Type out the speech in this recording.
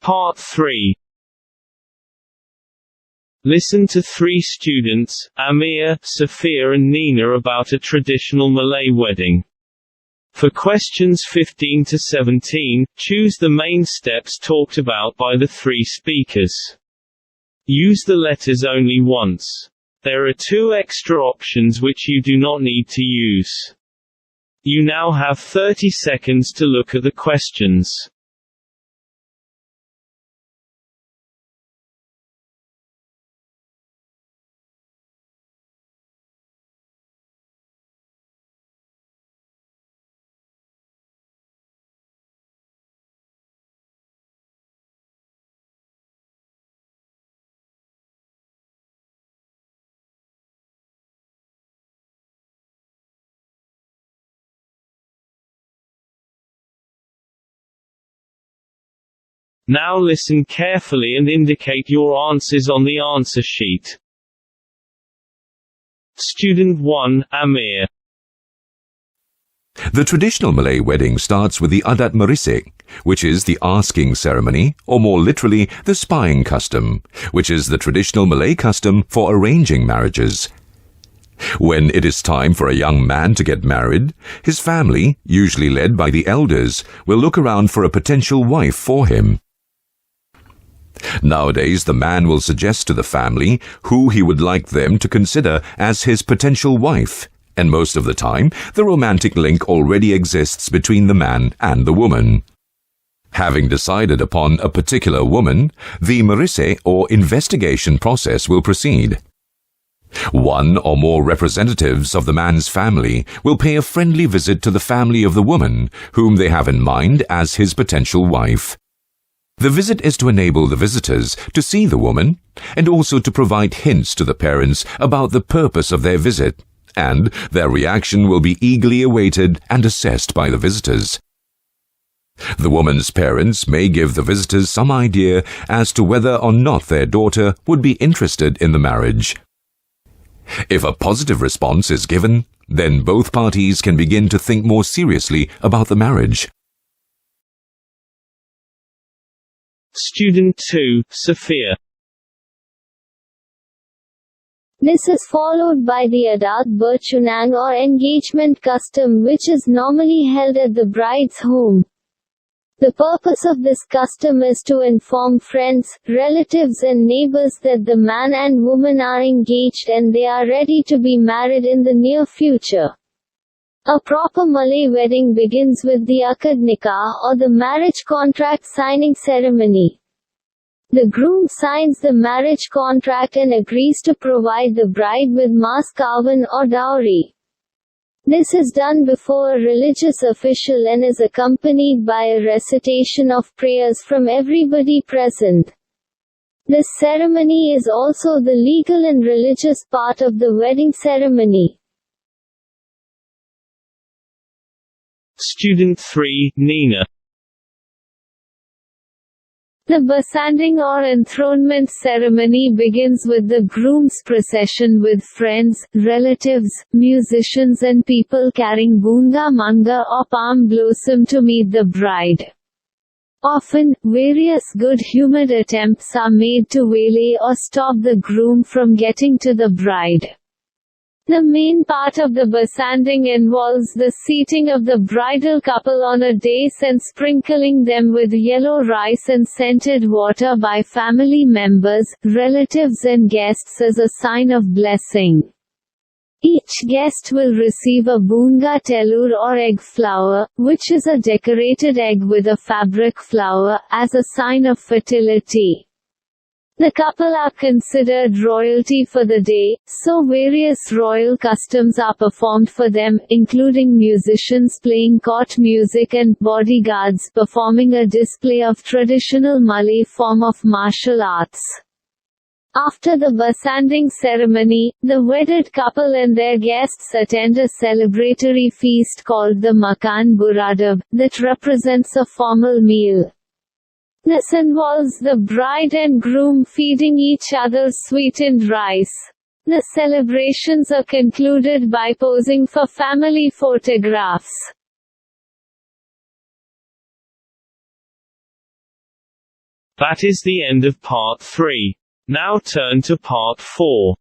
Part 3. Listen to three students, Amir, Sophia and Nina, about a traditional Malay wedding. For questions 15 to 17, choose the main steps talked about by the three speakers. Use the letters only once. There are 2 extra options which you do not need to use. You now have 30 seconds to look at the questions. Now listen carefully and indicate your answers on the answer sheet. Student 1, Amir. The traditional Malay wedding starts with the adat merisik, which is the asking ceremony, or more literally, the spying custom, which is the traditional Malay custom for arranging marriages. When it is time for a young man to get married, his family, usually led by the elders, will look around for a potential wife for him. Nowadays, the man will suggest to the family who he would like them to consider as his potential wife, and most of the time, the romantic link already exists between the man and the woman. Having decided upon a particular woman, the merisik or investigation process will proceed. One or more representatives of the man's family will pay a friendly visit to the family of the woman, whom they have in mind as his potential wife. The visit is to enable the visitors to see the woman, and also to provide hints to the parents about the purpose of their visit, and their reaction will be eagerly awaited and assessed by the visitors. The woman's parents may give the visitors some idea as to whether or not their daughter would be interested in the marriage. If a positive response is given, then both parties can begin to think more seriously about the marriage. Student 2, Sophia. This is followed by the adat bertunang or engagement custom, which is normally held at the bride's home. The purpose of this custom is to inform friends, relatives and neighbors that the man and woman are engaged and they are ready to be married in the near future. A proper Malay wedding begins with the akad nikah or the marriage contract signing ceremony. The groom signs the marriage contract and agrees to provide the bride with mas kahwin or dowry. This is done before a religious official and is accompanied by a recitation of prayers from everybody present. This ceremony is also the legal and religious part of the wedding ceremony. Student 3, Nina. The bersanding or enthronement ceremony begins with the groom's procession with friends, relatives, musicians and people carrying bunga manga or palm blossom to meet the bride. Often, various good-humored attempts are made to waylay or stop the groom from getting to the bride. The main part of the bersanding involves the seating of the bridal couple on a dais and sprinkling them with yellow rice and scented water by family members, relatives and guests as a sign of blessing. Each guest will receive a bunga telur or egg flower, which is a decorated egg with a fabric flower, as a sign of fertility. The couple are considered royalty for the day, so various royal customs are performed for them, including musicians playing court music and bodyguards performing a display of traditional Malay form of martial arts. After the bersanding ceremony, the wedded couple and their guests attend a celebratory feast called the Makan Buradab, that represents a formal meal. This involves the bride and groom feeding each other sweetened rice. The celebrations are concluded by posing for family photographs. That is the end of part 3. Now turn to part 4.